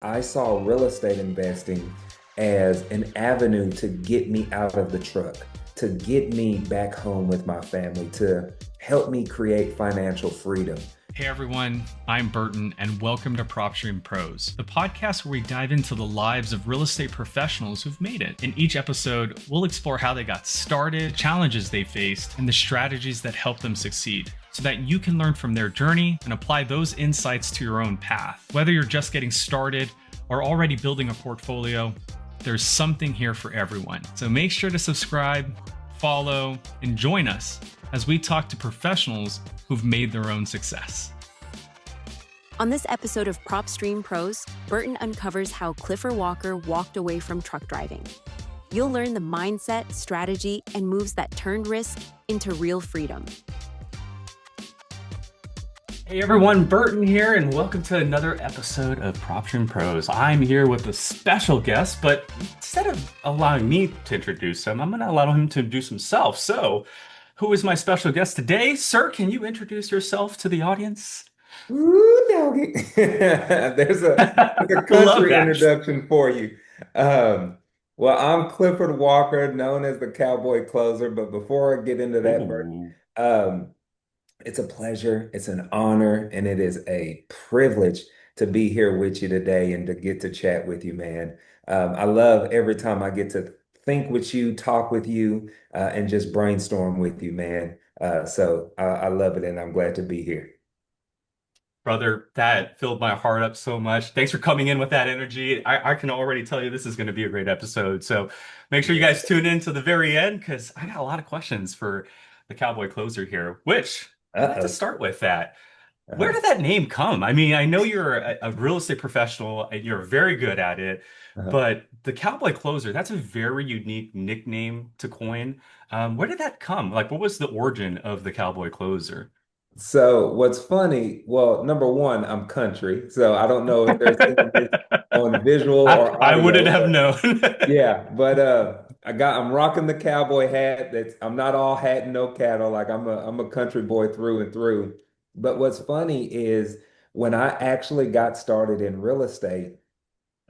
I saw real estate investing as an avenue to get me out of the truck, to get me back home with my family, to help me create financial freedom. Hey everyone, I'm Burton, and welcome to PropStream Pros, the podcast where we dive into the lives of real estate professionals who've made it. In each episode, we'll explore how they got started, challenges they faced, and the strategies that helped them succeed, so that you can learn from their journey and apply those insights to your own path. Whether you're just getting started or already building a portfolio, there's something here for everyone. So make sure to subscribe, follow, and join us as we talk to professionals who've made their own success. On this episode of PropStream Pros, Burton uncovers how Clifford Walker walked away from truck driving. You'll learn the mindset, strategy, and moves that turned risk into real freedom. Hey everyone, Burton here, and welcome to another episode of PropStream Pros. I'm here with a special guest, but instead of allowing me to introduce him, I'm going to allow him to introduce himself. So, who is my special guest today? Sir, can you introduce yourself to the audience? Ooh, doggy. There's a Love country that. introduction for you. Um, well, I'm Clifford Walker, known as the Cowboy Closer. But before I get into that, Bert, Ooh. um, it's a pleasure, it's an honor, and it is a privilege to be here with you today and to get to chat with you, man. I love every time I get to think with you, talk with you, and just brainstorm with you, man. So I love it, and I'm glad to be here. Brother, that filled my heart up so much. Thanks for coming in with that energy. I can already tell you this is going to be a great episode. So make sure you Yeah. guys tune in to the very end because I got a lot of questions for the Cowboy Closer here, which I'd like to Uh-oh. start with that. Where Uh-huh. did that name come? I mean, I know you're a real estate professional and you're very good at it, Uh-huh. but the Cowboy Closer, that's a very unique nickname to coin. Where did that come? Like, what was the origin of the Cowboy Closer? So what's funny, well, number one, I'm country, so I don't know if they're seeing this on visual or I wouldn't audio, have but known. yeah, but I'm rocking the cowboy hat. That's I'm not all hat and no cattle. Like I'm a country boy through and through. But what's funny is when I actually got started in real estate,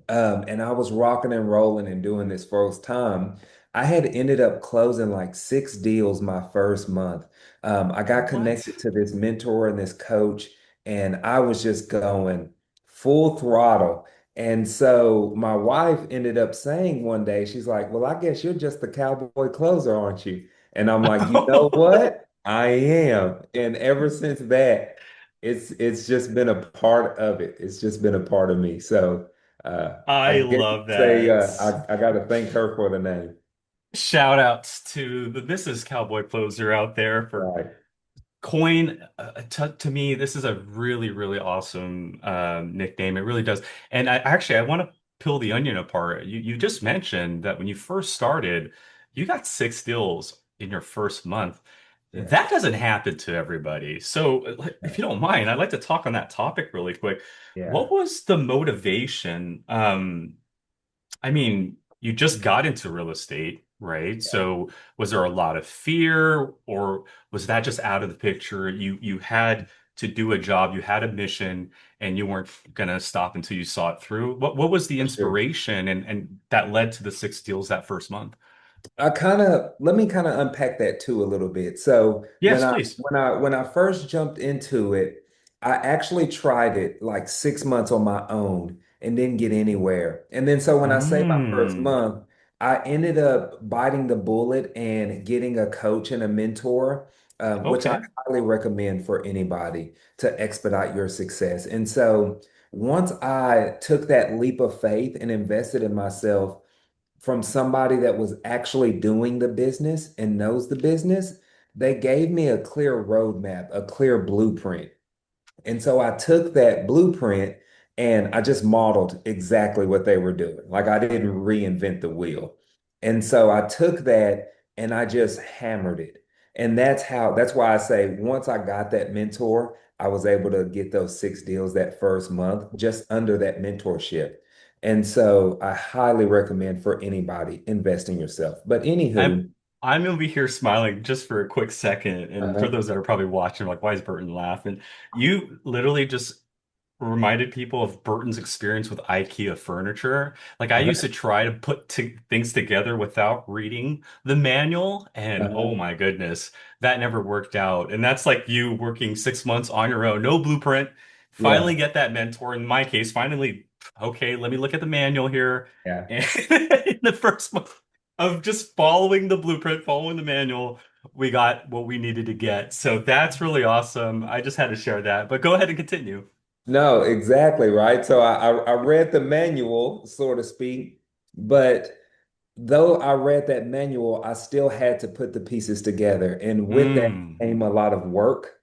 and I was rocking and rolling and doing this first time. I had ended up closing like six deals my first month. I got What? connected to this mentor and this coach, and I was just going full throttle. And so my wife ended up saying one day, she's like, "Well, I guess you're just the cowboy closer, aren't you?" And I'm like, "You know what? I am." And ever since that, it's just been a part of it. It's just been a part of me. So. I I guess you love could say that. I got to thank her for the name. Shout outs to the Mrs. Cowboy Closer out there for Right. coin. To me, this is a really, really awesome nickname. It really does. And I want to peel the onion apart. You just mentioned that when you first started, you got six deals in your first month. Yeah. That doesn't happen to everybody. So, if Yeah. you don't mind, I'd like to talk on that topic really quick. Yeah. What was the motivation? I mean, you just got into real estate, right? So was there a lot of fear, or was that just out of the picture? You had to do a job, you had a mission, and you weren't gonna stop until you saw it through. What was the For sure. inspiration and that led to the six deals that first month? Let me kind of unpack that too a little bit. So Yes, please. when I first jumped into it, I actually tried it like 6 months on my own and didn't get anywhere. And then so when I say my first Mm. month, I ended up biting the bullet and getting a coach and a mentor, which I Okay. highly recommend for anybody to expedite your success. And so once I took that leap of faith and invested in myself from somebody that was actually doing the business and knows the business, they gave me a clear roadmap, a clear blueprint. And so I took that blueprint and I just modeled exactly what they were doing. Like I didn't reinvent the wheel. And so I took that and I just hammered it. And that's why I say once I got that mentor, I was able to get those six deals that first month just under that mentorship. And so I highly recommend for anybody invest in yourself. But I'm anywho, I'm gonna be here smiling just for a quick second, and for uh-huh, those that are probably watching, like, why is Burton laughing? You literally just reminded people of Burton's experience with IKEA furniture. Like I used Okay. to try to put things together without reading the manual, and oh Uh-huh. my goodness, that never worked out. And that's like you working 6 months on your own, no blueprint. Finally Yeah. get that mentor. In my case, finally, okay, let me look at the manual here. Yeah. And in the first month of just following the blueprint, following the manual, we got what we needed to get. So that's really awesome. I just had to share that. But go ahead and continue. No, exactly, right. So I read the manual, so to speak, but though I read that manual, I still had to put the pieces together. And with that Mm. came a lot of work.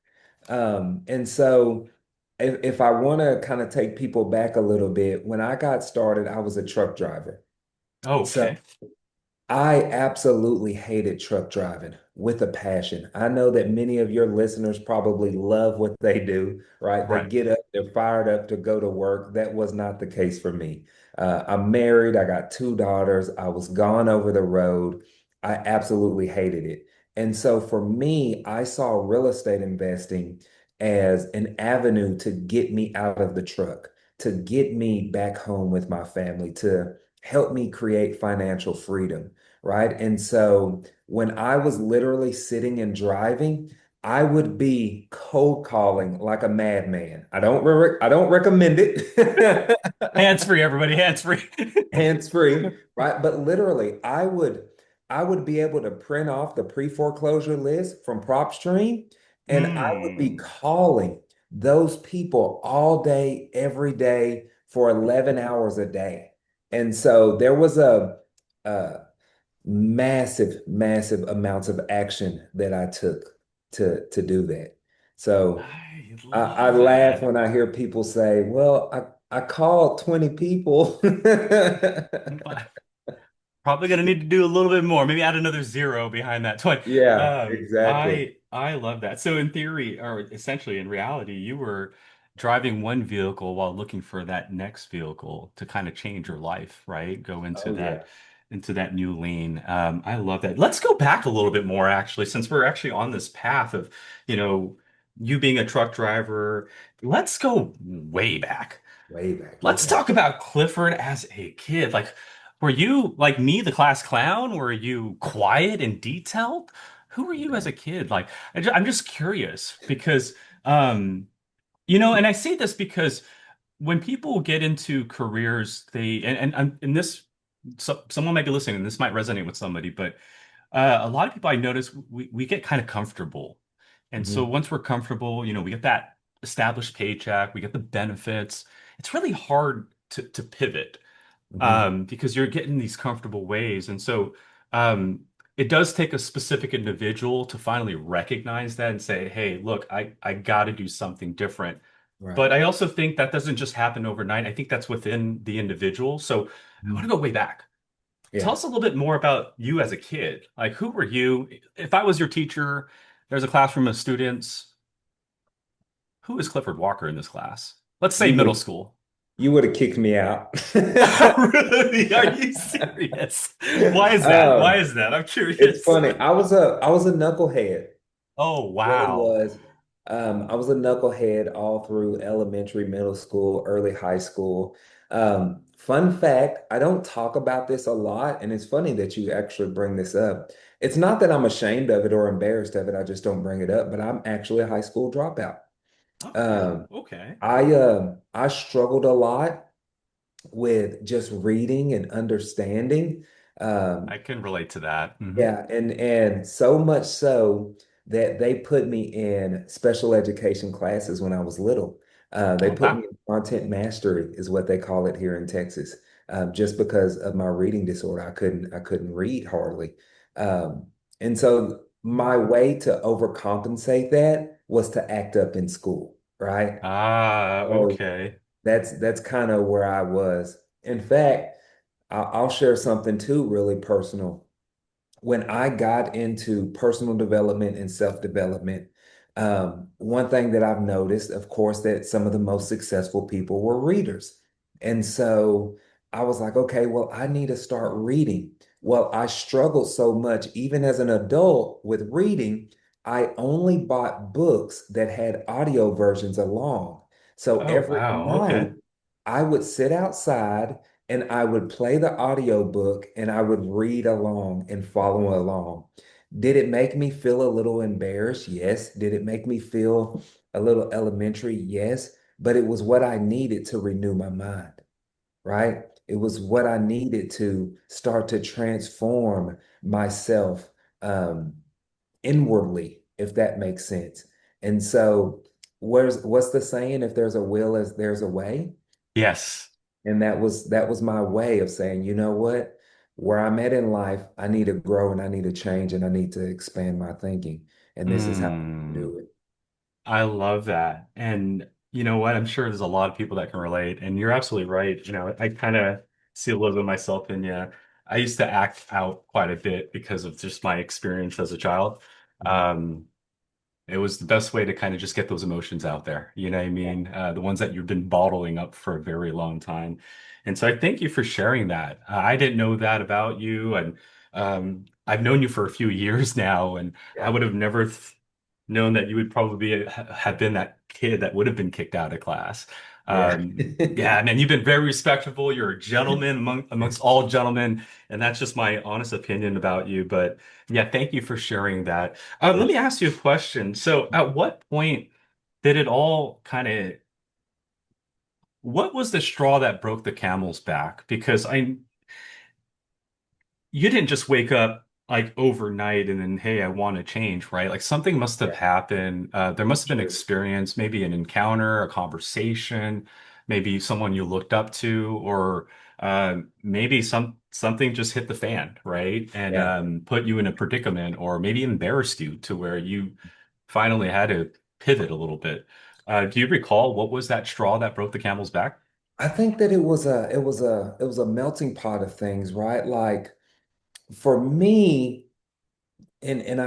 And so if I want to kind of take people back a little bit, when I got started, I was a truck driver. Oh, So okay. I absolutely hated truck driving with a passion. I know that many of your listeners probably love what they do, right? They Right. get up, they're fired up to go to work. That was not the case for me. I'm married, I got two daughters, I was gone over the road. I absolutely hated it. And so for me, I saw real estate investing as an avenue to get me out of the truck, to get me back home with my family, to help me create financial freedom, right? And so when I was literally sitting and driving, I would be cold calling like a madman. I don't recommend it. Hands free, everybody. Hands free. Hands free, right? But literally, I would be able to print off the pre-foreclosure list from PropStream, and I would be Hmm. calling those people all day, every day for 11 hours a day. And so there was a massive, massive amounts of action that I took to do that. So I I love laugh that. when I hear people say, "Well, I called 20 people." But probably gonna need to do a little bit more. Maybe add another zero behind that 20. Yeah, exactly. I love that. So in theory, or essentially in reality, you were driving one vehicle while looking for that next vehicle to kind of change your life, right? Go Oh yeah. into that new lane. I love that. Let's go back a little bit more, actually, since we're actually on this path of, you know, you being a truck driver. Let's go way back. Way back. Let's Okay. talk about Clifford as a kid. Like, were you like me, the class clown? Were you quiet and detailed? Who were you as Okay. a kid? Like, I'm just curious because, and I say this because when people get into careers, and this, someone might be listening, and this might resonate with somebody, but a lot of people I notice we get kind of comfortable. And so Mhm. once we're comfortable, we get that established paycheck, we get the benefits. It's really hard to pivot Mhm. because you're getting these comfortable ways. And so um, it does take a specific individual to finally recognize that and say, hey, look, I got to do something different. Right. But I also think that doesn't just happen overnight. I think that's within the individual. So I want to Mhm. go way back. Tell Yeah. us a little bit more about you as a kid. Like, who were you? If I was your teacher, there's a classroom of students. Who is Clifford Walker in this class? Let's say You middle would school. you would have kicked me out. Really? Are you serious? Why is that? Why Um, is that? I'm it's curious. funny. I was a knucklehead. Oh, Really wow. was. I was a knucklehead all through elementary, middle school, early high school. Fun fact, I don't talk about this a lot, and it's funny that you actually bring this up. It's not that I'm ashamed of it or embarrassed of it, I just don't bring it up, but I'm actually a high school dropout. Oh, Um, okay. I struggled a lot with just reading and understanding. I Um, can relate to that. yeah, and so much so that they put me in special education classes when I was little. They Oh, put me wow. in content mastery, is what they call it here in Texas, just because of my reading disorder. I couldn't read hardly, and so my way to overcompensate that was to act up in school, right? Ah, So okay. that's kind of where I was. In fact, I'll share something too, really personal when I got into personal development and self-development, one thing that I've noticed, of course, that some of the most successful people were readers. And so I was like, okay, well, I need to start reading. Well, I struggled so much, even as an adult, with reading. I only bought books that had audio versions along. So Oh, every wow. night Okay. I would sit outside and I would play the audio book and I would read along and follow along. Did it make me feel a little embarrassed? Yes. Did it make me feel a little elementary? Yes. But it was what I needed to renew my mind, right? It was what I needed to start to transform myself inwardly, if that makes sense. And so, what's the saying? If there's a will, as there's a way. Yes. And that was my way of saying, you know what? Where I'm at in life, I need to grow and I need to change and I need to expand my thinking. And this is how I Hmm. do it. I love that. And you know what? I'm sure there's a lot of people that can relate. And you're absolutely right. I kind of see a little bit of myself in you. I used to act out quite a bit because of just my experience as a child. Mhm. Um, It was the best way to kind of just get those emotions out there. You know what I Yeah. mean? The ones that you've been bottling up for a very long time. And so I thank you for sharing that. I didn't know that about you. And I've known you for a few years now, and I Yeah. would have never known that you would probably have been that kid that would have been kicked out of class. Yeah. Yeah, man, you've been very respectable. You're a gentleman amongst all gentlemen, and that's just my honest opinion about you. But yeah, thank you for sharing that. Let Yeah. me ask you a question. So, at what point did it all kind of, what was the straw that broke the camel's back? Because you didn't just wake up like overnight and then, hey, I want to change, right? Like something must have Yeah. happened. There must have been True. experience, maybe an encounter, a conversation, maybe someone you looked up to, or maybe something just hit the fan, right? And Yeah. put you in a predicament, or maybe embarrassed you to where you finally had to pivot a little bit. Do you recall what was that straw that broke the camel's back? I think that it was a melting pot of things, right? Like for me, and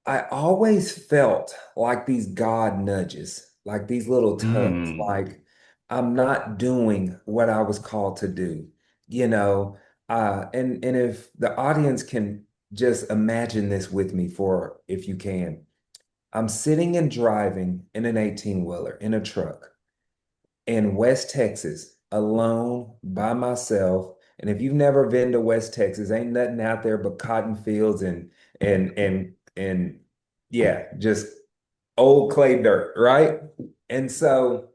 I always felt like these God nudges, like these little tugs, Hmm. like I'm not doing what I was called to do, you know. And if the audience can just imagine this with me for if you can. I'm sitting and driving in an 18-wheeler in a truck in West Texas alone by myself. And if you've never been to West Texas, ain't nothing out there but cotton fields and yeah, just old clay dirt, right? And so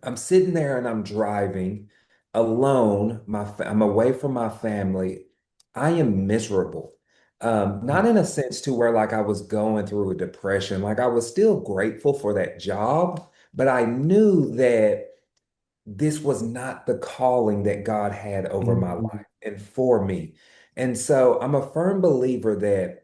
I'm sitting there and I'm driving alone. I'm away from my family. I am miserable. Not in a sense to where like I was going through a depression. Like I was still grateful for that job, but I knew that this was not the calling that God had over my life and for me. And so I'm a firm believer that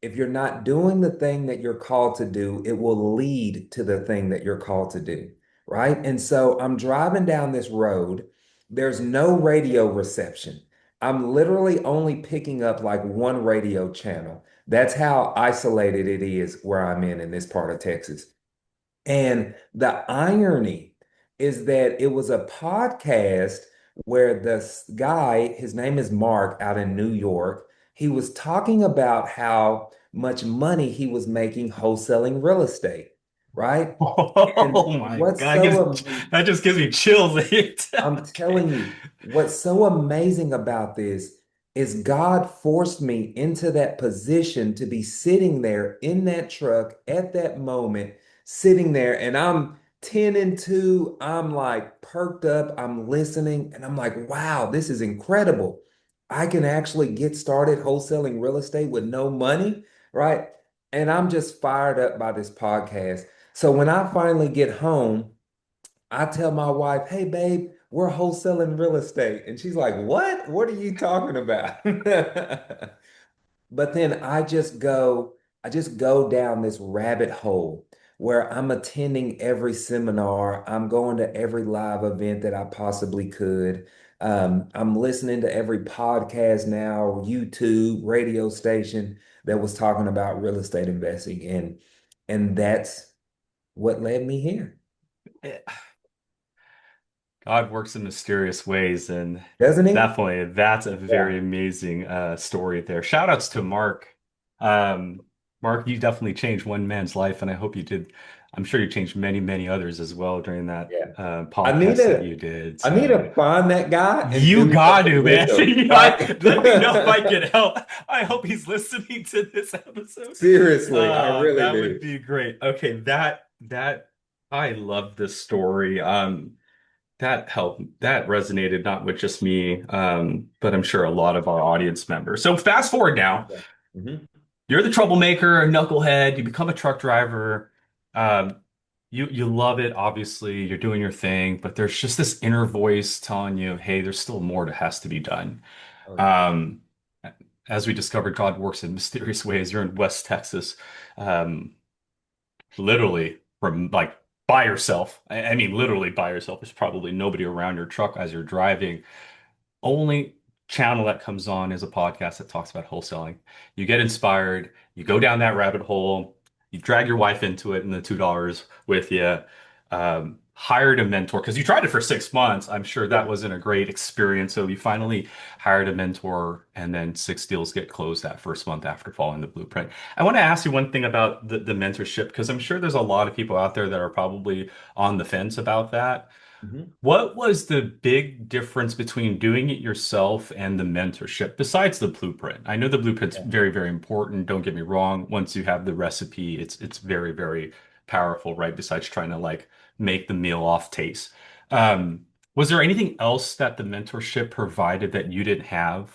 if you're not doing the thing that you're called to do, it will lead to the thing that you're called to do. Right. And so I'm driving down this road. There's no radio reception. I'm literally only picking up like one radio channel. That's how isolated it is where I'm in this part of Texas. And the irony is that it was a podcast where this guy, his name is Mark, out in New York, he was talking about how much money he was making wholesaling real estate, right? And Oh my what's God, so amazing, that just gives me chills. I'm Okay. telling you, what's so amazing about this is God forced me into that position to be sitting there in that truck at that moment, sitting there, and I'm 10 and 2. I'm like perked up, I'm listening, and I'm like, wow, this is incredible. I can actually get started wholesaling real estate with no money, right? And I'm just fired up by this podcast. So when I finally get home, I tell my wife, hey, babe, we're wholesaling real estate. And she's like, what? What are you talking about? But then I just go down this rabbit hole where I'm attending every seminar. I'm going to every live event that I possibly could. I'm listening to every podcast now, YouTube, radio station that was talking about real estate investing. And that's what led me here, God works in mysterious ways, and doesn't he? definitely that's a Yeah. very amazing story there. Shout outs to Mark. Um, Mark, you definitely changed one man's life, and I hope you did I'm sure you changed many, many others as well during that Yeah. I need podcast that to you did. I need So to find that guy and you do got something to, man. with him, Let me know if I right? can help. I hope he's listening to this episode. Seriously, I really That would do. be great. Okay, that I love this story. That helped, that resonated not with just me, but I'm sure a lot of our audience members. So fast forward now, Yeah. Mhm. you're the troublemaker, a knucklehead, you become a truck driver. Um, you love it, obviously, you're doing your thing, but there's just this inner voice telling you, hey, there's still more that has to be done. Oh yeah. Um, as we discovered, God works in mysterious ways. You're in West Texas, um, literally from like by yourself. I mean, literally by yourself. There's probably nobody around your truck as you're driving. Only channel that comes on is a podcast that talks about wholesaling. You get inspired, you go down that rabbit hole, you drag your wife into it and the $2 with you. Hired a mentor because you tried it for 6 months. I'm sure that Yeah. wasn't a great experience. So you finally hired a mentor, and then 6 deals get closed that first month after following the blueprint. I want to ask you one thing about the mentorship because I'm sure there's a lot of people out there that are probably on the fence about that. Mhm. What was the big difference between doing it yourself and the mentorship besides the blueprint? I know the blueprint's Yeah. very, very important. Don't get me wrong. Once you have the recipe, it's very, very powerful, right? Besides trying to like make the meal off taste. Was there anything else that the mentorship provided that you didn't have?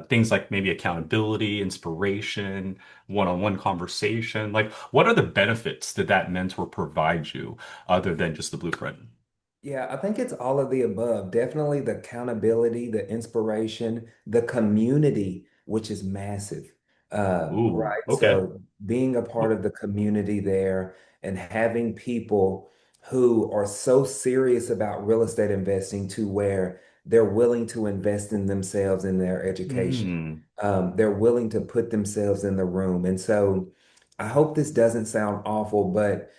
Things like maybe accountability, inspiration, one-on-one conversation. Like, what are the benefits that that mentor provide you other than just the blueprint? Yeah, I think it's all of the above. Definitely the accountability, the inspiration, the community, which is massive. Ooh, Right. okay. So being a part of the community there and having people who are so serious about real estate investing to where they're willing to invest in themselves in their education. Mm, They're willing to put themselves in the room. And so I hope this doesn't sound awful, but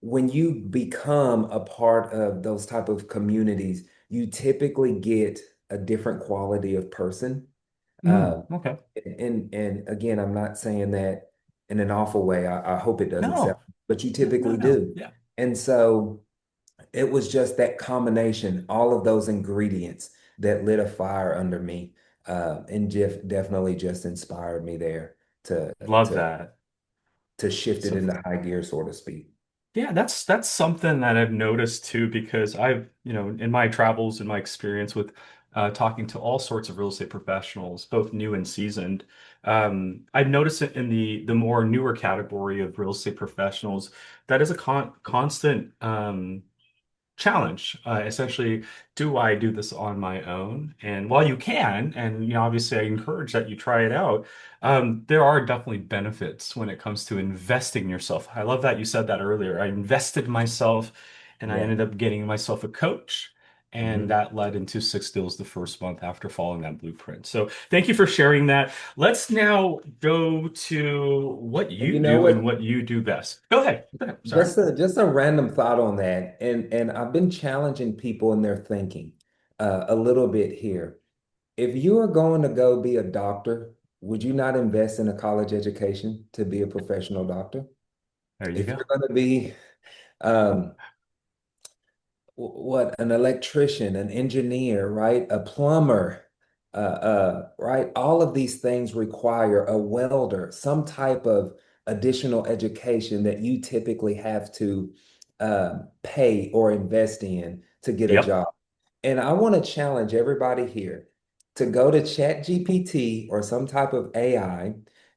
when you become a part of those type of communities, you typically get a different quality of person. mm, Um, okay. and again, I'm not saying that in an awful way. I hope it doesn't sound, No, but you no, no, typically no. do. Yeah. And so it was just that combination, all of those ingredients that lit a fire under me, and Jeff definitely just inspired me there to Love to that. to shift it So into high gear, so to speak. yeah, that's something that I've noticed too, because I've, in my travels and my experience with talking to all sorts of real estate professionals, both new and seasoned, I've noticed it in the more newer category of real estate professionals that is a constant challenge. Essentially, do I do this on my own? And while you can, and obviously I encourage that you try it out, there are definitely benefits when it comes to investing in yourself. I love that you said that earlier. I invested in myself and I Yeah. ended up getting myself a coach. And Mhm. that led into 6 deals the first month after following that blueprint. So thank you for sharing that. Let's now go to what And you you know do and what? what you do best. Go ahead. Go ahead. Sorry. Just a random thought on that, and I've been challenging people in their thinking a little bit here. If you are going to go be a doctor, would you not invest in a college education to be a professional doctor? There you If go. you're going to be um, what an electrician, an engineer, right? A plumber, right? All of these things require a welder, some type of additional education that you typically have to pay or invest in to get a Yep. job. And I want to challenge everybody here to go to ChatGPT or some type of AI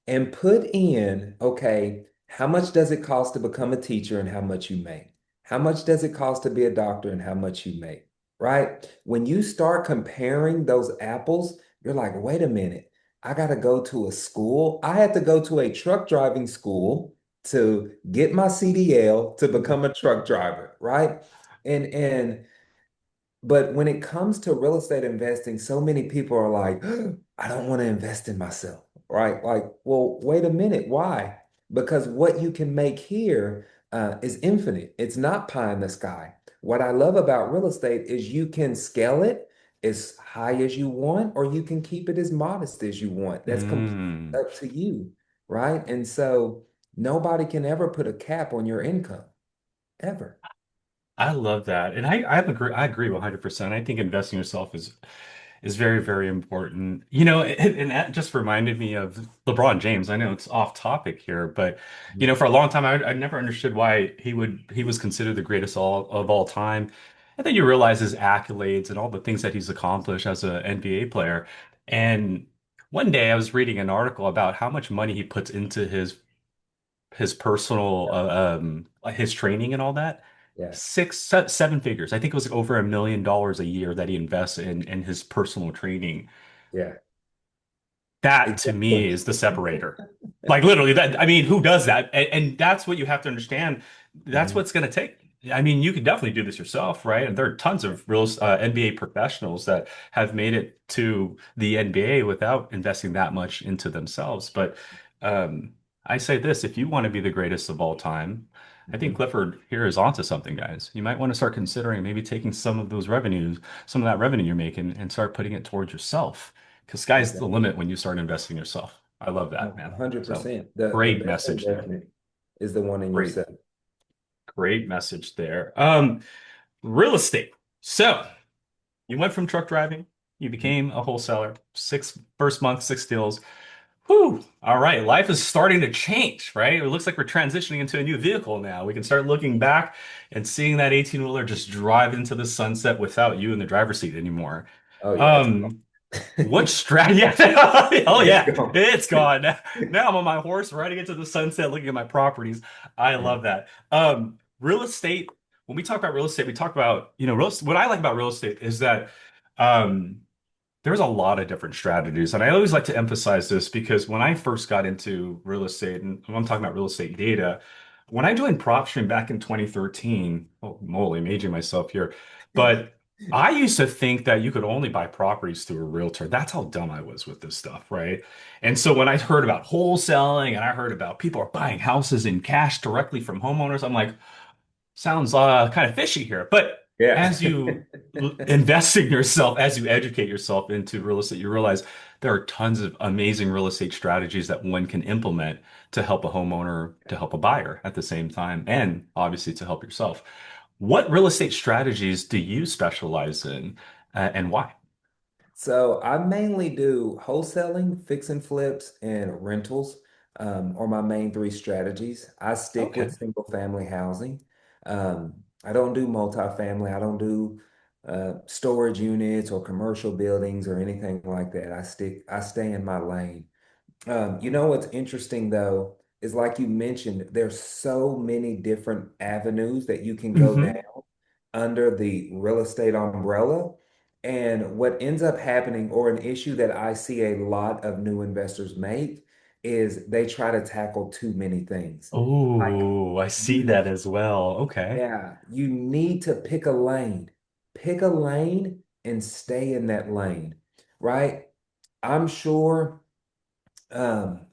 and put in, okay, how much does it cost to become a teacher and how much you make? How much does it cost to be a doctor and how much you make? Right? When you start comparing those apples, you're like, wait a minute, I got to go to a school. I had to go to a truck driving school to get my CDL to become a truck driver, right? And but when it comes to real estate investing, so many people are like, I don't want to invest in myself, right? Like, well, wait a minute. Why? Because what you can make here is infinite. It's not pie in the sky. What I love about real estate is you can scale it as high as you want, or you can keep it as modest as you want. That's completely Mm. up to you, right? And so nobody can ever put a cap on your income. ever. I love that. And I agree 100%. I think investing in yourself is very, very important. And that just reminded me of LeBron James. I know it's off topic here, but Mhm. for a long time I never understood why he was considered the greatest of all time. And then you realize his accolades and all the things that he's accomplished as an NBA player. And one day I was reading an article about how much money he puts into his personal his training and all that. Yeah, Seven figures. I think it was like over $1 million a year that he invests in his personal training. yeah, That to me exactly. is the separator. Like literally that, I mean, who does that? And that's what you have to understand. That's Mhm. what's going to take. I mean, you can definitely do this yourself, right? And there are tons of real NBA professionals that have made it to the NBA without investing that much into themselves. But um, I say this, if you want to be the greatest of all time, I think Mhm. Clifford here is onto something, guys. You might want to start considering maybe taking some of that revenue you're making and start putting it towards yourself. Because sky's the Exactly. limit when you start investing in yourself. I love that, man. So 100%. The great best message there. investment is the one in Great, yourself. great message there. Real estate. So you went from truck driving, you Mhm. became a wholesaler. First month, 6 deals. Whew. All right. Life is starting to change, right? It looks like we're transitioning into a new vehicle now. We can start looking back and seeing that 18-wheeler just drive into the sunset without you in the driver's seat anymore. Oh yeah, it's Um, What strategy? Oh it's yeah, gone. it's gone. Now I'm on my horse riding into the sunset, looking at my properties. I Yeah. love that. Real estate. When we talk about real estate, we talk about, what I like about real estate is that um, there's a lot of different strategies. And I always like to emphasize this because when I first got into real estate, and when I'm talking about real estate data, when I joined PropStream back in 2013, oh moly, I'm aging myself here, but I used to think that you could only buy properties through a realtor. That's how dumb I was with this stuff, right? And so when I heard about wholesaling and I heard about people are buying houses in cash directly from homeowners, I'm like, sounds kind of fishy here. But Yeah. as you invest in yourself, as you educate yourself into real estate, you realize there are tons of amazing real estate strategies that one can implement to help a homeowner, to help a buyer at the same time, and obviously to help yourself. What real estate strategies do you specialize in, and why? So I mainly do wholesaling, fix and flips, and rentals, are my main three strategies. I stick Okay. with single family housing. I don't do multifamily. I don't do storage units or commercial buildings or anything like that. I stay in my lane. You know what's interesting though is like you mentioned, there's so many different avenues that you can go down Hmm. under the real estate umbrella. And what ends up happening, or an issue that I see a lot of new investors make, is they try to tackle too many things. Like Oh, I see you, that as well. Okay. yeah, you need to pick a lane. Pick a lane and stay in that lane, right? I'm sure. Um,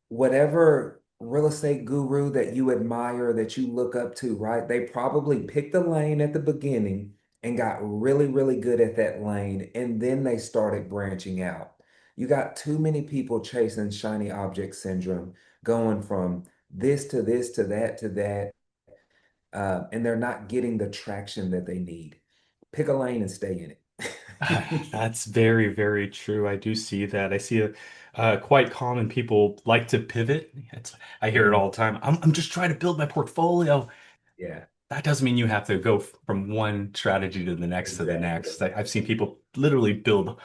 Whatever real estate guru that you admire, that you look up to, right? They probably picked a lane at the beginning and got really, really good at that lane, and then they started branching out. You got too many people chasing shiny object syndrome, going from this to this to that to that, and they're not getting the traction that they need. Pick a lane and stay in it. That's very, very true. I do see that. I see quite common people like to pivot. I hear it Mhm. all the time. I'm just trying to build my portfolio. Yeah, That doesn't mean you have to go from one strategy to the next to the exactly. next. I've seen people literally build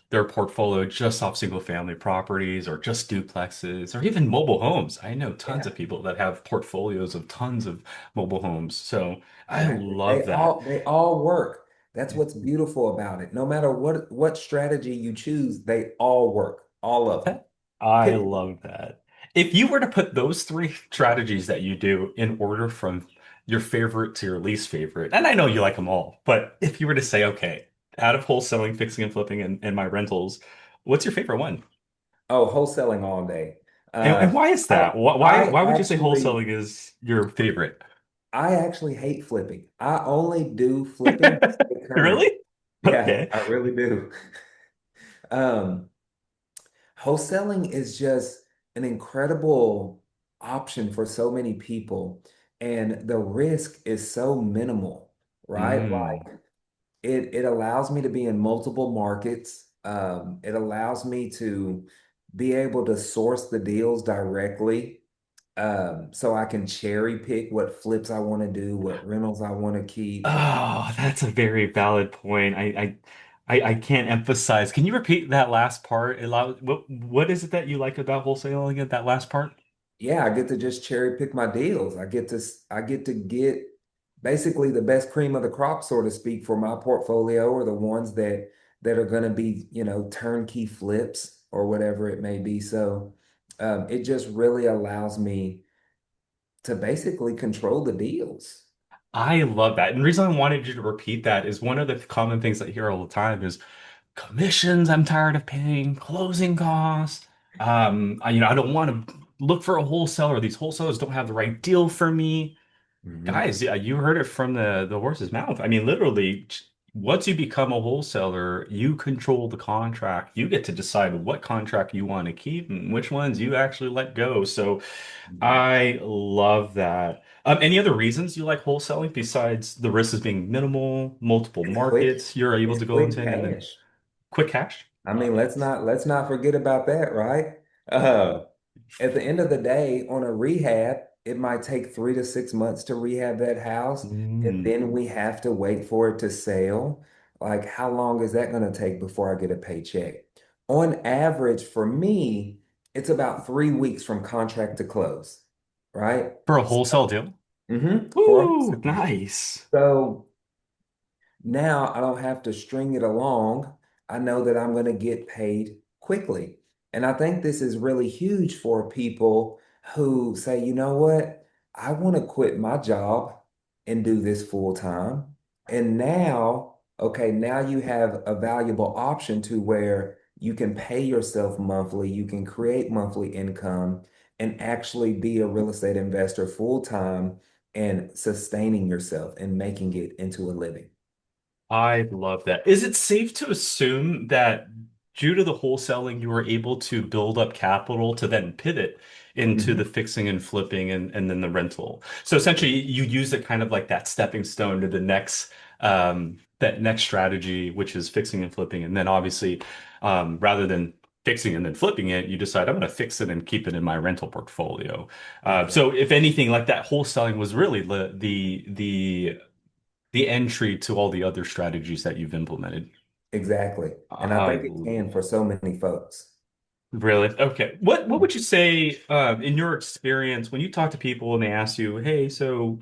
their portfolio just off single family properties or just duplexes or even mobile homes. I know tons Yeah. of people that have portfolios of tons of mobile homes. So I Exactly. love that. They all work. That's what's beautiful about it. No matter what strategy you choose, they all work. All of them. I Pick love that. If you were to put those three strategies that you do in order from your favorite to your least favorite, and I know you like them all, but if you were to say, okay, out of wholesaling, fixing and flipping, and my rentals, what's your favorite one? oh, wholesaling all day. And Uh why is I that? Why would you say wholesaling is your favorite? I actually hate flipping. I only do flipping to stay current. Really? Yeah, Okay. I really do. Um Wholesaling is just an incredible option for so many people. and the risk is so minimal, right? Mm. Like it allows me to be in multiple markets. It allows me to be able to source the deals directly, so I can cherry pick what flips I want to do, what rentals I want to keep. Oh, that's a very valid point. I can't emphasize. Can you repeat that last part? What is it that you like about wholesaling at that last part? Yeah, I get to just cherry pick my deals. I get to get basically the best cream of the crop, so to speak, for my portfolio, or the ones that are going to be, turnkey flips or whatever it may be. So it just really allows me to basically control the deals. I love that. And the reason I wanted you to repeat that is one of the common things I hear all the time is commissions I'm tired of paying, closing costs. I don't want to look for a wholesaler. These wholesalers don't have the right deal for me. Hmm. Guys, yeah, you heard it from the horse's mouth. I mean, literally, once you become a wholesaler, you control the contract. You get to decide what contract you want to keep and which ones you actually let go. So I love that. Any other reasons you like wholesaling besides the risk as being minimal, multiple It's quick. markets you're able It's to go quick into, and then cash. quick cash? I mean, let's not forget about that, right? Uh, at the end of the day, on a rehab, it might take 3 to 6 months to rehab that house, and Mm. then we have to wait for it to sell. Like, how long is that going to take before I get a paycheck? On average, for me, it's about 3 weeks from contract to close, right? For a wholesale deal? For a Ooh, wholesale deal. nice. So now I don't have to string it along. I know that I'm going to get paid quickly. And I think this is really huge for people who say, you know what? I want to quit my job and do this full time. And now, okay, now you have a valuable option to where you can pay yourself monthly, you can create monthly income, and actually be a real estate investor full time and sustaining yourself and making it into a living. I love that. Is it safe to assume that due to the wholesaling, you were able to build up capital to then pivot into the Mhm. fixing and flipping and then the rental? So essentially, you use it kind of like that stepping stone to the next that next strategy, which is fixing and flipping. And then obviously, rather than fixing and then flipping it, you decide I'm going to fix it and keep it in my rental portfolio. Exactly. So if anything, like that wholesaling was really the entry to all the other strategies that you've implemented. Exactly. And I I think it can for so many folks. really okay. What would you say in your experience when you talk to people and they ask you, "Hey, so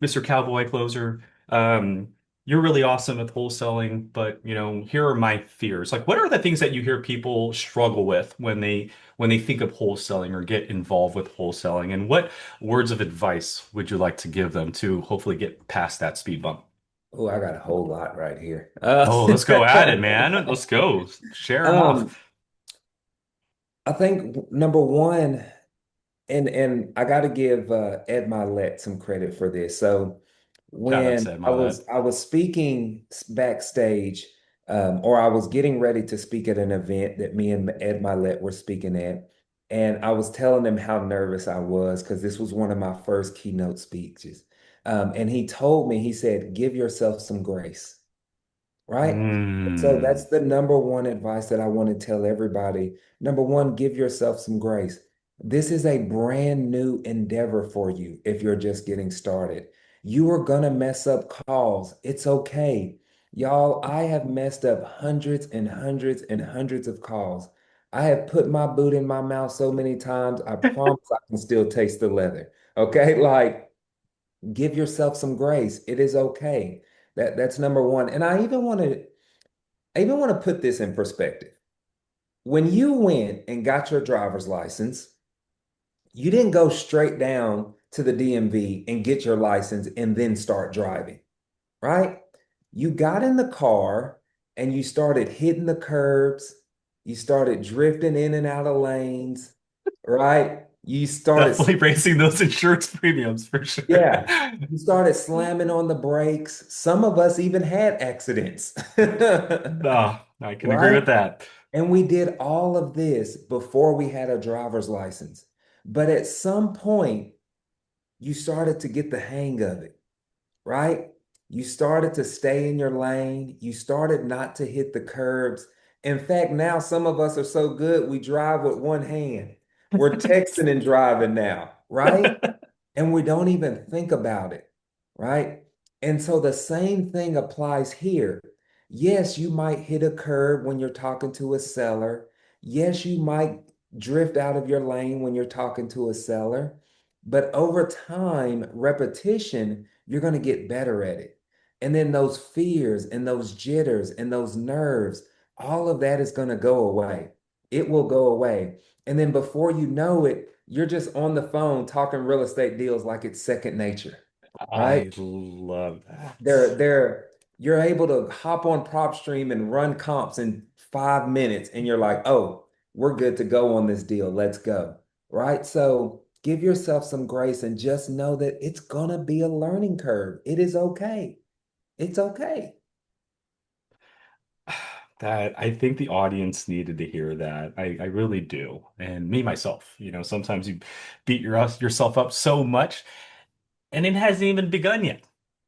Mr. Cowboy Closer, um, you're really awesome at wholesaling, but here are my fears." Like, what are the things that you hear people struggle with when they think of wholesaling or get involved with wholesaling, and what words of advice would you like to give them to hopefully get past that speed bump? Oh, I got a whole lot right here. Oh, let's go at it, man. Let's go. Share them Um, off. I think number one, and I got to give Ed Milet some credit for this. So Shout out when to I Malet. was I was speaking backstage, or I was getting ready to speak at an event that me and Ed Milet were speaking at, and I was telling him how nervous I was because this was one of my first keynote speeches. And he told me, he said, "Give yourself some grace." Right? So Mm. that's the number one advice that I want to tell everybody. Number one, give yourself some grace. This is a brand new endeavor for you if you're just getting started. You are going to mess up calls. It's okay. Y'all, I have messed up hundreds and hundreds and hundreds of calls. I have put my boot in my mouth so many times. I promise I can still taste the leather. Okay? Like, give yourself some grace. It is okay. That's number one. And I even want to put this in perspective. When you went and got your driver's license, you didn't go straight down to the DMV and get your license and then start driving, right? You got in the car and you started hitting the curbs. You started drifting in and out of lanes, right? You started Definitely raising those insurance premiums for sure. Yeah, you started slamming on the brakes. Some of us even had accidents, No, I can agree with right? that. And we did all of this before we had a driver's license. But at some point, you started to get the hang of it, right? You started to stay in your lane. You started not to hit the curbs. In fact, now some of us are so good, we drive with one hand. We're texting and driving now, right? And we don't even think about it, right? And so the same thing applies here. Yes, you might hit a curb when you're talking to a seller. Yes, you might drift out of your lane when you're talking to a seller. But over time, repetition, you're going to get better at it. And then those fears and those jitters and those nerves, all of that is going to go away. It will go away. And then before you know it, you're just on the phone talking real estate deals like it's second nature, right? I love They're that. they're you're able to hop on PropStream and run comps in 5 minutes, and you're like, oh, we're good to go on this deal. Let's go. Right? So give yourself some grace and just know that it's gonna be a learning curve. It is okay. It's okay. That I think the audience needed to hear that. I really do. And me myself, sometimes you beat yourself up so much and it hasn't even begun yet.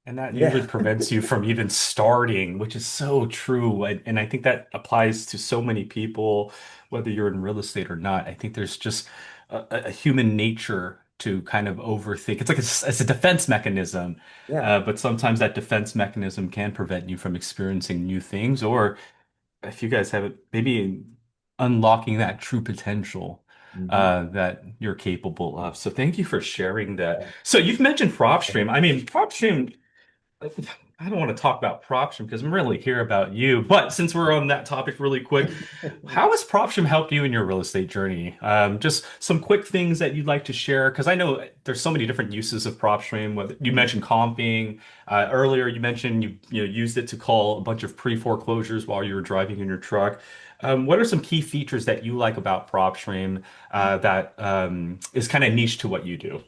And that usually Yeah. prevents you from even starting, which is so true. And I think that applies to so many people, whether you're in real estate or not. I think there's just a human nature to kind of overthink. It's like it's a defense mechanism, Yeah. but sometimes that defense mechanism can prevent you from experiencing new things, or if you guys have it, maybe unlocking that true potential Mhm. that you're capable of. So thank you for sharing that. So you've mentioned PropStream. I mean, PropStream, I don't want to talk about PropStream because I'm really here about you. But since we're on that topic really quick, how has PropStream helped you in your real estate journey? Just some quick things that you'd like to share, because I know there's so many different uses of PropStream. Whether you mentioned comping earlier, you mentioned you used it to call a bunch of pre-foreclosures while you were driving in your truck. What are some key features that you like about PropStream that is kind of niche to what you do?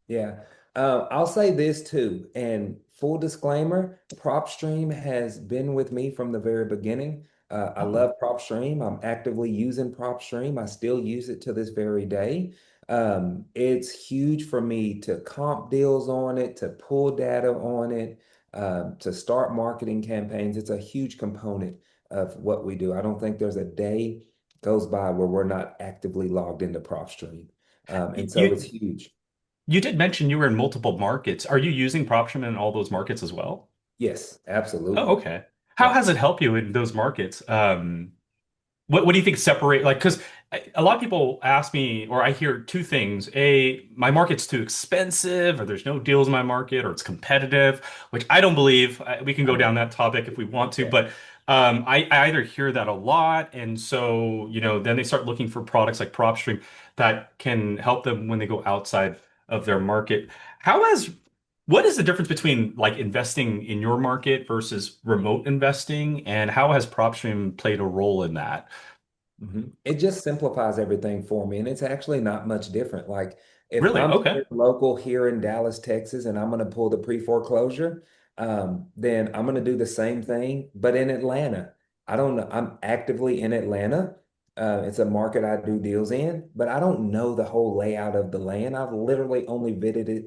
Yeah. I'll say this too, and full disclaimer, PropStream has been with me from the very beginning. I Oh, love PropStream. I'm actively using PropStream. I still use it to this very day. It's huge for me to comp deals on it, to pull data on it, to start marketing campaigns. It's a huge component of what we do. I don't think there's a day goes by where we're not actively logged into PropStream. And so it's you huge. you did mention you were in multiple markets. Are you using PropStream in all those markets as well? Yes, Oh, absolutely. okay. How Yeah. has it helped you in those markets? What do you think separate like because a lot of people ask me or I hear two things. A, my market's too expensive or there's no deals in my market or it's competitive, which I don't believe. We can I go down don't. that topic if we want to, Yeah. but I either hear that a lot and so, then they start looking for products like PropStream that can help them when they go outside of their market. How has what is the difference between like investing in your market versus remote investing, and how has PropStream played a role in that? It just simplifies everything for me. And it's actually not much different. Like if Really? I'm Okay. staying local here in Dallas, Texas, and I'm going to pull the pre-foreclosure, then I'm going to do the same thing, but in Atlanta. I don't know. I'm actively in Atlanta. It's a market I do deals in, but I don't know the whole layout of the land. I've literally only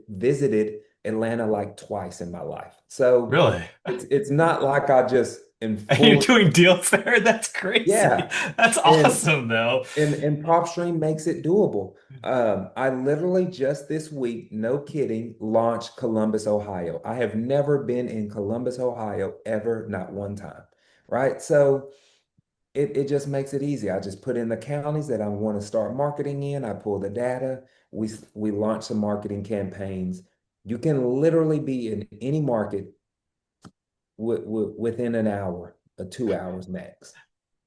visited Atlanta like twice in my life. So Really? it's not like I just am And you're fully, doing deals there? That's crazy. yeah. That's And awesome, though. and PropStream makes it doable. I literally just this week, no kidding, launched Columbus, Ohio. I have never been in Columbus, Ohio ever, not one time. Right. So it just makes it easy. I just put in the counties that I want to start marketing in. I pull the data. We launch some marketing campaigns. You can literally be in any market within an hour, 2 hours max.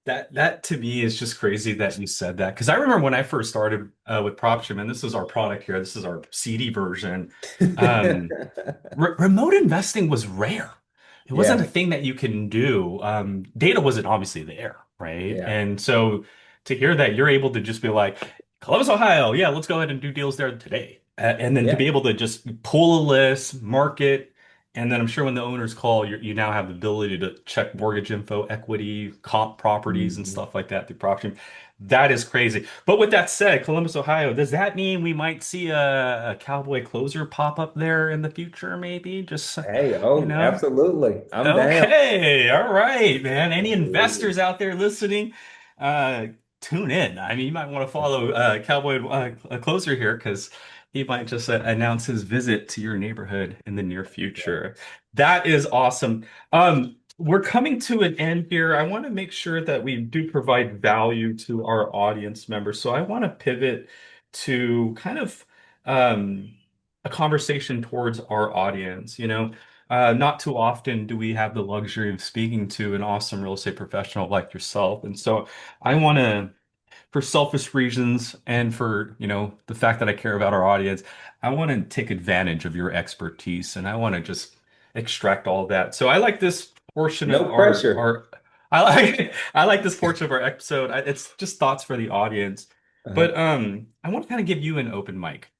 That to me is just crazy that you said that because I remember when I first started with PropStream, and this is our product here. This is our CD version. Um, remote investing was rare. It wasn't a Yeah, thing that you can do. Data wasn't obviously there, right? yeah, And so to hear that you're able to just be like, Columbus, Ohio, yeah, let's go ahead and do deals there today. And then to yeah. be able to just pull a list, market, And then I'm sure when the owners call, you now have the ability to check mortgage info, equity, comp properties, and Mhm. stuff like that through PropStream. That is crazy. But with that said, Columbus, Ohio, does that mean we might see a Cowboy Closer pop up there in the future, maybe? Just, Hey, you oh, know? absolutely. I'm down. Okay, all right, man. Any Absolutely. investors out there listening, uh, tune in. I mean, you might want to follow Cowboy Closer here because he might just announce his visit to your neighborhood in the near Right. future. That is awesome. We're coming to an end here. I want to make sure that we do provide value to our audience members. So I want to pivot to kind of a conversation towards our audience. Not too often do we have the luxury of speaking to an awesome real estate professional like yourself. And so I want to, for selfish reasons and for, the fact that I care about our audience, I want to take advantage of your expertise and I want to just extract all that. So I like this portion of No pressure. I like this portion of our episode. It's just thoughts for the audience. Uh-huh. But I want to kind of give you an open mic.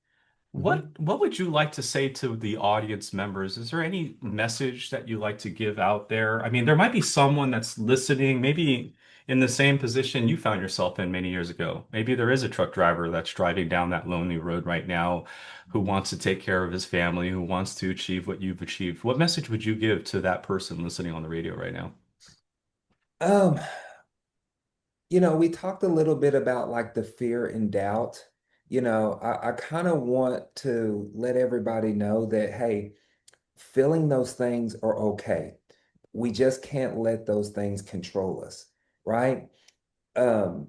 What Mhm. what would you like to say to the audience members? Is there any message that you like to give out there? I mean, there might be someone that's listening, maybe in the same position you found yourself in many years ago. Maybe there is a truck driver that's driving down that lonely road right now who wants to take care of his family, who wants to achieve what you've achieved. What message would you give to that person listening on the radio right now? Um, we talked a little bit about like the fear and doubt. I kind of want to let everybody know that, hey, feeling those things are okay. We just can't let those things control us, right? Um,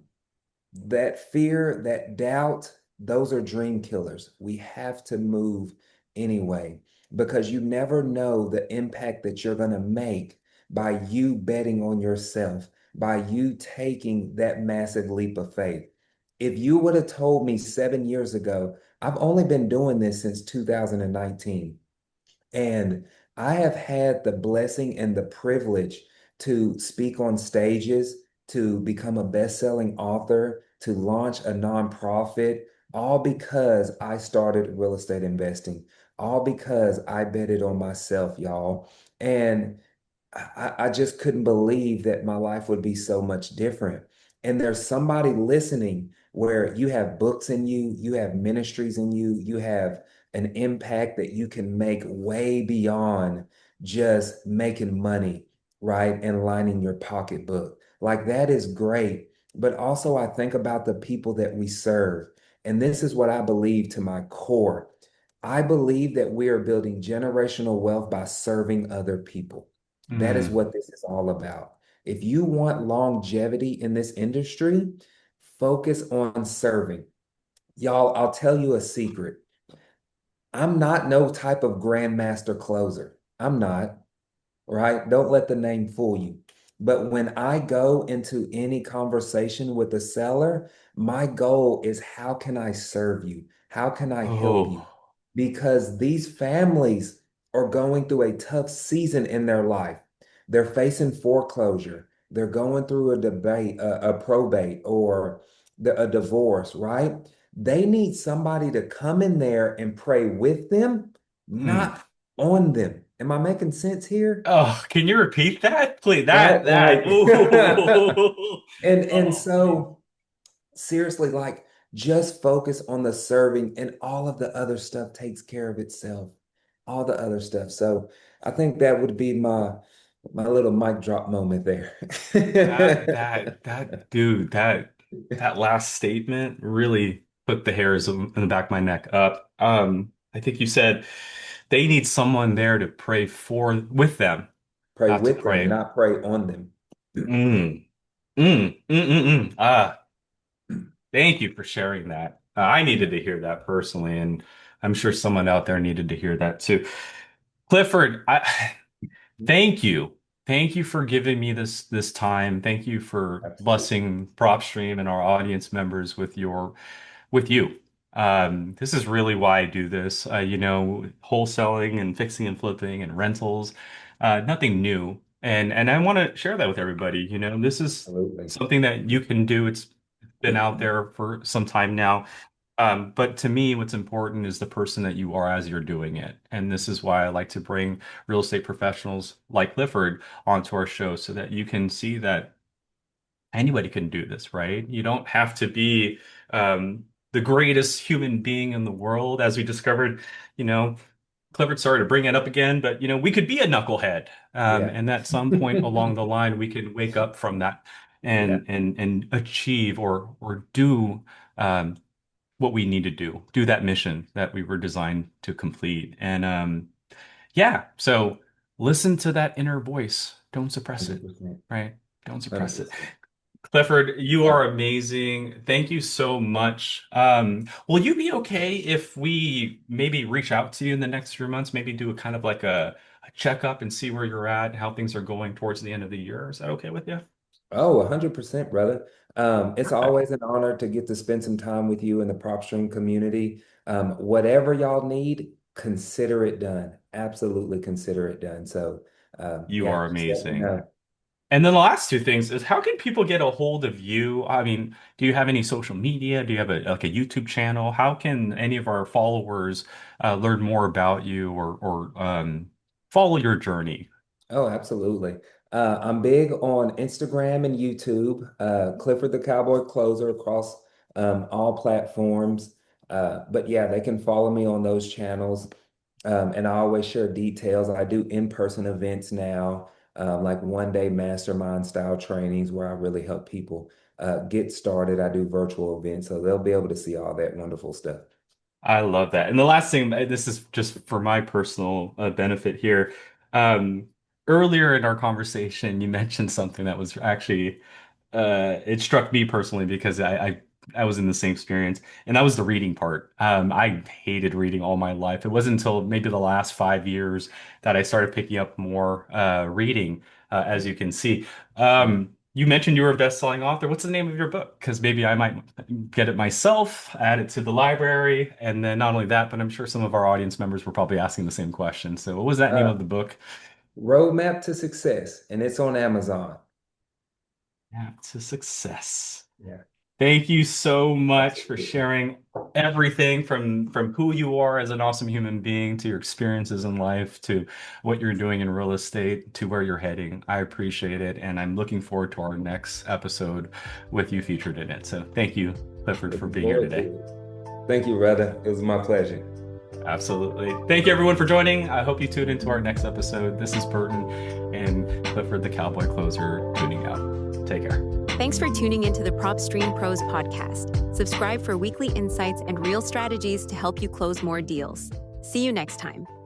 that fear, that doubt, those are dream killers. We have to move anyway because you never know the impact that you're going to make by you betting on yourself, by you taking that massive leap of faith. If you would have told me 7 years ago, I've only been doing this since 2019. And I have had the blessing and the privilege to speak on stages, to become a best-selling author, to launch a nonprofit, all because I started real estate investing, all because I betted on myself, y'all. And I just couldn't believe that my life would be so much different. And there's somebody listening where you have books in you, you have ministries in you, you have an impact that you can make way beyond just making money, right? And lining your pocketbook. Like that is great. But also, I think about the people that we serve. And this is what I believe to my core. I believe that we are building generational wealth by serving other people. That is Mm. what this is all about. If you want longevity in this industry, focus on serving. Y'all, I'll tell you a secret. I'm not no type of grandmaster closer. I'm not, right? Don't let the name fool you. But when I go into any conversation with a seller, my goal is how can I serve you? How can I help you? Oh. Because these families are going through a tough season in their life. They're facing foreclosure. They're going through a debate, a probate, or a divorce, right? They need somebody to come in there and pray with them, Mm. not on them. Am I making sense here? Oh, can you repeat that? Please, Right, that. like Ooh. and Oh, man. so seriously, like just focus on the serving and all of the other stuff takes care of itself. All the other stuff. So I think that would be my little mic drop moment there. Dude, that last statement really put the hairs in the back of my neck up. I think you said they need someone there to pray for with them, Pray not to with them, pray. not pray on them. Mm, thank you for sharing that. I needed Yeah, to hear that personally, and I'm sure someone out there needed to hear that too. Clifford, thank you. Thank you for giving me this time. Thank you for absolutely. blessing PropStream and our audience members with you. This is really why I do this. Wholesaling and fixing and flipping and rentals, nothing new. And I want to share that with everybody. This is Absolutely. something that you can do. It's been out there for some time now. But to me, what's important is the person that you are as you're doing it. And this is why I like to bring real estate professionals like Clifford onto our show so that you can see that anybody can do this, right? You don't have to be the greatest human being in the world, as we discovered, you know, Clifford, sorry to bring it up again, but we could be a knucklehead, Yeah. and at some point along the line, we can wake up from that Yeah. and achieve or do um, what we need to do that mission that we were designed to complete. And yeah, so listen to that inner voice. Don't suppress it, 100%. right? Don't suppress it. 100%. Clifford, you are amazing. Thank you so much. Will you be okay if we maybe reach out to you in the next few months, maybe do a kind of like a checkup and see where you're at, how things are going towards the end of the year? Is that okay with you? Oh, 100%, brother. It's Perfect. always an honor to get to spend some time with you in the PropStream community. Whatever y'all need, consider it done. Absolutely consider it done. So, You yeah, are just let me amazing. know. And then the last two things is how can people get a hold of you? I mean, do you have any social media? Do you have a YouTube channel? How can any of our followers learn more about you or follow your journey? Oh, absolutely. I'm big on Instagram and YouTube, Clifford the Cowboy Closer across all platforms. But yeah, they can follow me on those channels. And I always share details. I do in-person events now, like one-day mastermind style trainings where I really help people get started. I do virtual events, so they'll be able to see all that wonderful stuff. I love that. And the last thing, this is just for my personal benefit here. Um, Earlier in our conversation, you mentioned something that was actually it struck me personally because I was in the same experience, and that was the reading part. I hated reading all my life. It wasn't until maybe the last 5 years that I started picking up more reading, as you can see. Yeah. You mentioned you were a best-selling author. What's the name of your book? Because maybe I might get it myself, add it to the library, and then not only that, but I'm sure some of our audience members were probably asking the same question. So, what was that name Uh, of the book? Roadmap to Success, and it's on Amazon. Yeah, to success. Yeah, Thank you so much for absolutely. sharing everything from who you are as an awesome human being to your experiences in life to what you're doing in real estate to where you're heading. I appreciate it, and I'm looking forward to our next episode with you featured in it. So thank you, Clifford, for Looking being here forward today. to it. Thank you, brother. It was my pleasure. Absolutely. Thank you, everyone, for joining. I hope you tune into our next episode. This is Burton and Clifford, the Cowboy Closer, tuning out. Take care. Thanks for tuning into the PropStream Pros podcast. Subscribe for weekly insights and real strategies to help you close more deals. See you next time.